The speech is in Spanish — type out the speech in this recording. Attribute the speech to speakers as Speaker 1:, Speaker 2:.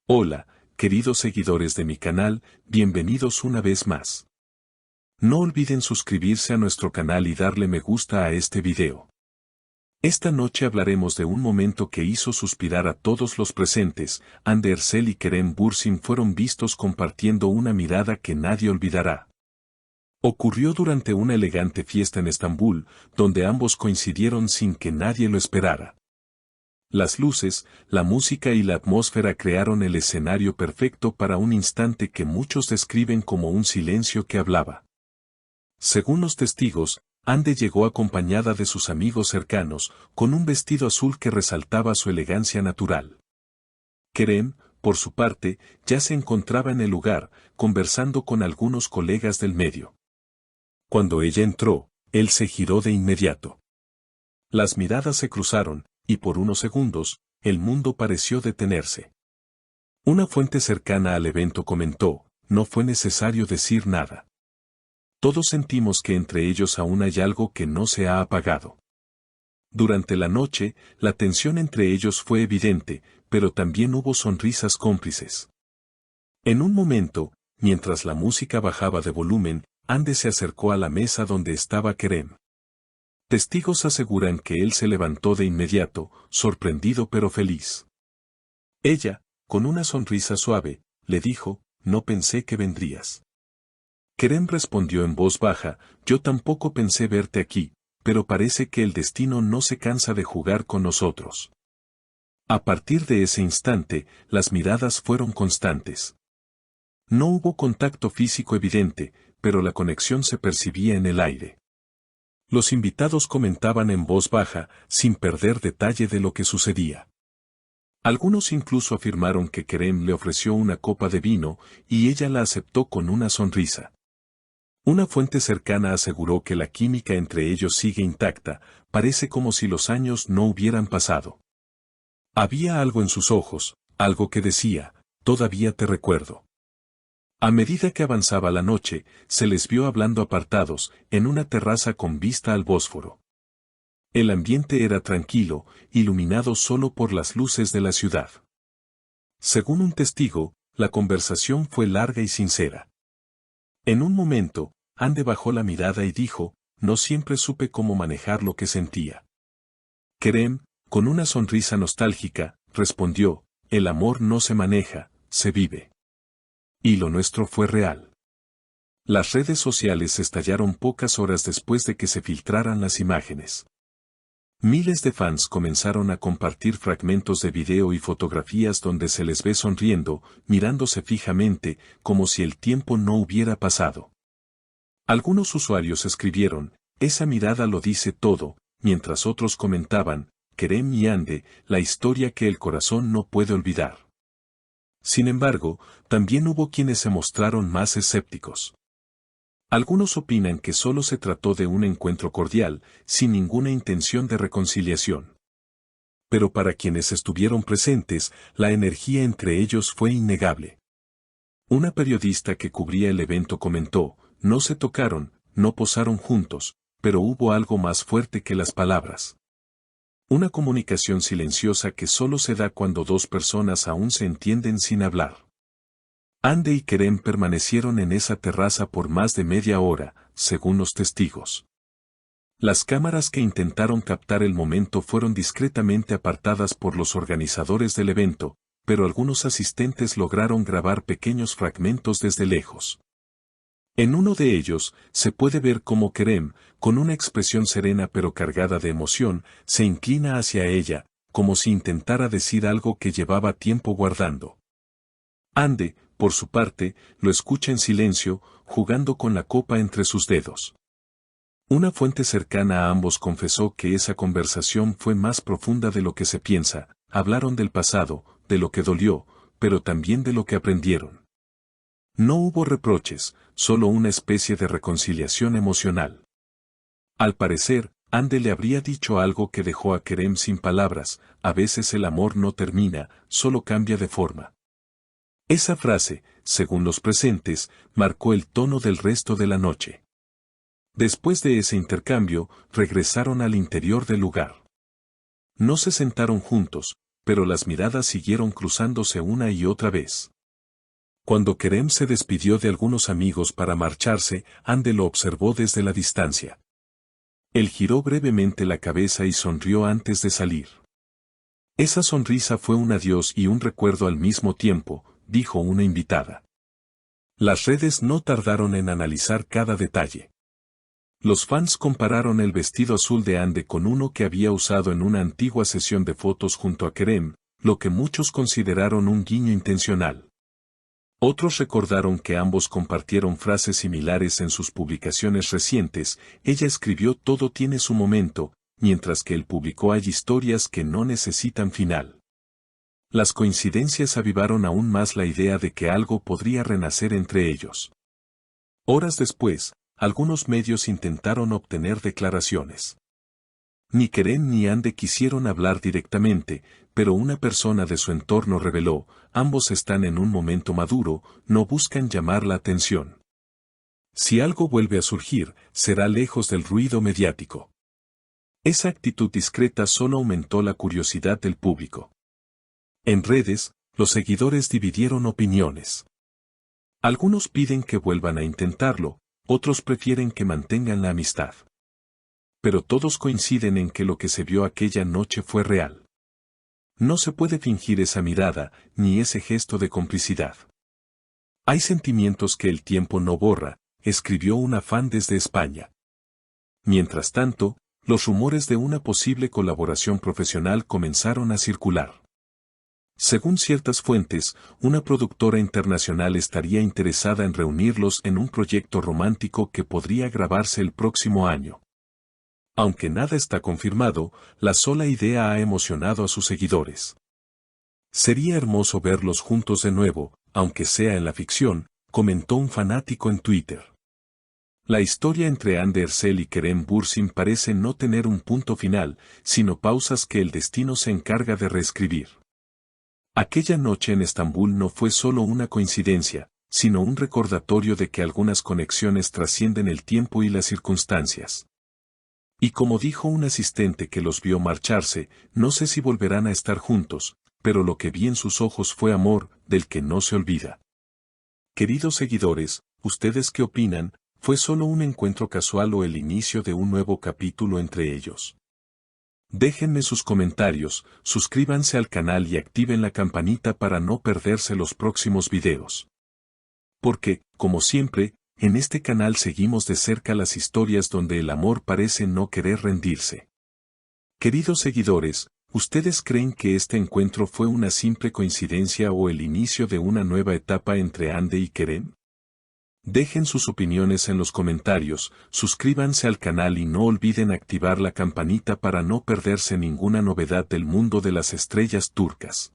Speaker 1: Hola, queridos seguidores de mi canal, bienvenidos una vez más. No olviden suscribirse a nuestro canal y darle me gusta a este video. Esta noche hablaremos de un momento que hizo suspirar a todos los presentes. Hande Erçel y Kerem Bürsin fueron vistos compartiendo una mirada que nadie olvidará. Ocurrió durante una elegante fiesta en Estambul, donde ambos coincidieron sin que nadie lo esperara. Las luces, la música y la atmósfera crearon el escenario perfecto para un instante que muchos describen como un silencio que hablaba. Según los testigos, Hande llegó acompañada de sus amigos cercanos, con un vestido azul que resaltaba su elegancia natural. Kerem, por su parte, ya se encontraba en el lugar, conversando con algunos colegas del medio. Cuando ella entró, él se giró de inmediato. Las miradas se cruzaron, y por unos segundos, el mundo pareció detenerse. Una fuente cercana al evento comentó, no fue necesario decir nada. Todos sentimos que entre ellos aún hay algo que no se ha apagado. Durante la noche, la tensión entre ellos fue evidente, pero también hubo sonrisas cómplices. En un momento, mientras la música bajaba de volumen, Hande se acercó a la mesa donde estaba Kerem. Testigos aseguran que él se levantó de inmediato, sorprendido pero feliz. Ella, con una sonrisa suave, le dijo, no pensé que vendrías. Kerem respondió en voz baja, yo tampoco pensé verte aquí, pero parece que el destino no se cansa de jugar con nosotros. A partir de ese instante, las miradas fueron constantes. No hubo contacto físico evidente, pero la conexión se percibía en el aire. Los invitados comentaban en voz baja, sin perder detalle de lo que sucedía. Algunos incluso afirmaron que Kerem le ofreció una copa de vino, y ella la aceptó con una sonrisa. Una fuente cercana aseguró que la química entre ellos sigue intacta, parece como si los años no hubieran pasado. Había algo en sus ojos, algo que decía, todavía te recuerdo. A medida que avanzaba la noche, se les vio hablando apartados, en una terraza con vista al Bósforo. El ambiente era tranquilo, iluminado solo por las luces de la ciudad. Según un testigo, la conversación fue larga y sincera. En un momento, Hande bajó la mirada y dijo, no siempre supe cómo manejar lo que sentía. Kerem, con una sonrisa nostálgica, respondió, el amor no se maneja, se vive. Y lo nuestro fue real. Las redes sociales estallaron pocas horas después de que se filtraran las imágenes. Miles de fans comenzaron a compartir fragmentos de video y fotografías donde se les ve sonriendo, mirándose fijamente, como si el tiempo no hubiera pasado. Algunos usuarios escribieron, esa mirada lo dice todo, mientras otros comentaban, Kerem y Hande, la historia que el corazón no puede olvidar. Sin embargo, también hubo quienes se mostraron más escépticos. Algunos opinan que solo se trató de un encuentro cordial, sin ninguna intención de reconciliación. Pero para quienes estuvieron presentes, la energía entre ellos fue innegable. Una periodista que cubría el evento comentó, no se tocaron, no posaron juntos, pero hubo algo más fuerte que las palabras. Una comunicación silenciosa que solo se da cuando dos personas aún se entienden sin hablar. Hande y Kerem permanecieron en esa terraza por más de media hora, según los testigos. Las cámaras que intentaron captar el momento fueron discretamente apartadas por los organizadores del evento, pero algunos asistentes lograron grabar pequeños fragmentos desde lejos. En uno de ellos, se puede ver cómo Kerem, con una expresión serena pero cargada de emoción, se inclina hacia ella, como si intentara decir algo que llevaba tiempo guardando. Hande, por su parte, lo escucha en silencio, jugando con la copa entre sus dedos. Una fuente cercana a ambos confesó que esa conversación fue más profunda de lo que se piensa, hablaron del pasado, de lo que dolió, pero también de lo que aprendieron. No hubo reproches, solo una especie de reconciliación emocional. Al parecer, Hande le habría dicho algo que dejó a Kerem sin palabras, a veces el amor no termina, solo cambia de forma. Esa frase, según los presentes, marcó el tono del resto de la noche. Después de ese intercambio, regresaron al interior del lugar. No se sentaron juntos, pero las miradas siguieron cruzándose una y otra vez. Cuando Kerem se despidió de algunos amigos para marcharse, Ande lo observó desde la distancia. Él giró brevemente la cabeza y sonrió antes de salir. Esa sonrisa fue un adiós y un recuerdo al mismo tiempo, dijo una invitada. Las redes no tardaron en analizar cada detalle. Los fans compararon el vestido azul de Ande con uno que había usado en una antigua sesión de fotos junto a Kerem, lo que muchos consideraron un guiño intencional. Otros recordaron que ambos compartieron frases similares en sus publicaciones recientes. Ella escribió "Todo tiene su momento", mientras que él publicó "Hay historias que no necesitan final". Las coincidencias avivaron aún más la idea de que algo podría renacer entre ellos. Horas después, algunos medios intentaron obtener declaraciones. Ni Kerem ni Ande quisieron hablar directamente, pero una persona de su entorno reveló: ambos están en un momento maduro, no buscan llamar la atención. Si algo vuelve a surgir, será lejos del ruido mediático. Esa actitud discreta solo aumentó la curiosidad del público. En redes, los seguidores dividieron opiniones. Algunos piden que vuelvan a intentarlo, otros prefieren que mantengan la amistad. Pero todos coinciden en que lo que se vio aquella noche fue real. No se puede fingir esa mirada, ni ese gesto de complicidad. Hay sentimientos que el tiempo no borra, escribió una fan desde España. Mientras tanto, los rumores de una posible colaboración profesional comenzaron a circular. Según ciertas fuentes, una productora internacional estaría interesada en reunirlos en un proyecto romántico que podría grabarse el próximo año. Aunque nada está confirmado, la sola idea ha emocionado a sus seguidores. Sería hermoso verlos juntos de nuevo, aunque sea en la ficción, comentó un fanático en Twitter. La historia entre Ande Erçel y Kerem Bürsin parece no tener un punto final, sino pausas que el destino se encarga de reescribir. Aquella noche en Estambul no fue solo una coincidencia, sino un recordatorio de que algunas conexiones trascienden el tiempo y las circunstancias. Y como dijo un asistente que los vio marcharse, no sé si volverán a estar juntos, pero lo que vi en sus ojos fue amor, del que no se olvida. Queridos seguidores, ¿ustedes qué opinan? ¿Fue solo un encuentro casual o el inicio de un nuevo capítulo entre ellos? Déjenme sus comentarios, suscríbanse al canal y activen la campanita para no perderse los próximos videos. Porque, como siempre, en este canal seguimos de cerca las historias donde el amor parece no querer rendirse. Queridos seguidores, ¿ustedes creen que este encuentro fue una simple coincidencia o el inicio de una nueva etapa entre Ande y Kerem? Dejen sus opiniones en los comentarios, suscríbanse al canal y no olviden activar la campanita para no perderse ninguna novedad del mundo de las estrellas turcas.